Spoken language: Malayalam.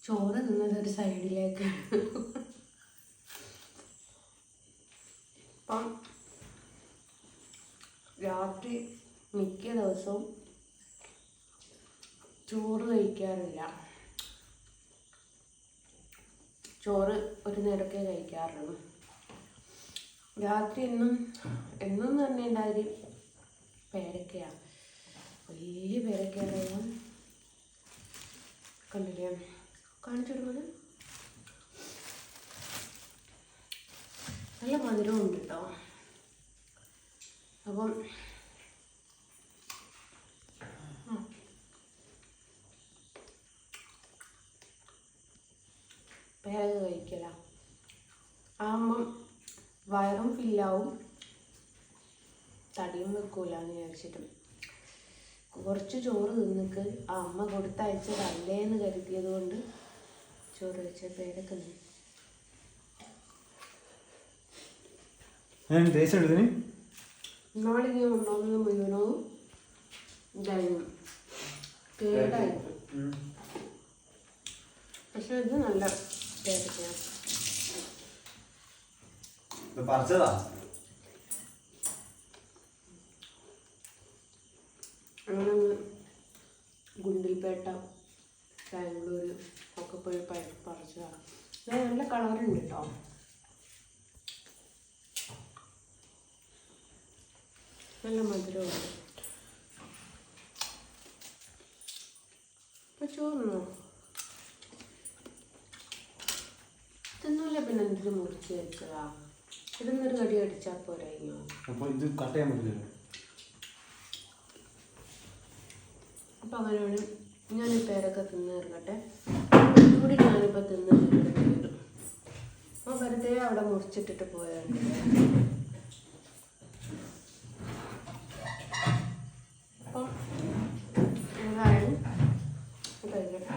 ചോറ് തിന്നത് ഒരു സൈഡിലേക്ക്. അപ്പം രാത്രി മിക്ക ദിവസവും ചോറ് കഴിക്കാറില്ല. ചോറ് ഒരു നേരമൊക്കെ കഴിക്കാറുള്ളൂ. രാത്രി എന്നും തന്നെ ഉണ്ടായി പേരക്കയാണ്. വലിയ പേരക്കയാണ്. കണ്ടില്ലേ? കാണിച്ചിടുന്നത് നല്ല മധുരവും ഉണ്ട് കേട്ടോ. അപ്പം പേരക്ക കഴിക്കല ആകുമ്പം വയറും ഫില്ലാവും, തടിയും വെക്കൂലെന്ന് വിചാരിച്ചിട്ട് കുറച്ച് ചോറ് തിന്നിക്ക് ആ അമ്മ കൊടുത്തയച്ചതല്ലേന്ന് കരുതിയത് കൊണ്ട് ചോറ് വെച്ച പേരക്ക നാളിങ്ങനെ ഉണ്ടാകുന്നത് മുഴുവനവും ഇതായിരുന്നു, കേടായിരുന്നു. പക്ഷെ ഇത് നല്ല പേരക്കയാണ്. അങ്ങനെ ഗുണ്ടിൽപേട്ട, ബാംഗ്ലൂർ ഒക്കെ പോയി പറിച്ചതാണ്. നല്ല കളറുണ്ട് കേട്ടോ. നല്ല മധുരമുണ്ട്. ഇപ്പം ചോറിനോ തിന്നൂല, പിന്നെ എന്തിനു മുറിച്ച് വെച്ചതാ. ഇതൊന്നൊരു കടി അടിച്ചാൽ പോരായിരുന്നു. അപ്പം അങ്ങനെയാണ് ഞാൻ ഈ പേരൊക്കെ തിന്ന് തീർക്കട്ടെ. കൂടി ഞാനിപ്പോൾ തിന്ന് തീർക്കട്ടെ. അപ്പോൾ വെറുതെ അവിടെ മുറിച്ചിട്ടിട്ട് പോയുണ്ട്. അപ്പം എന്തായാലും കഴിക്കട്ടെ.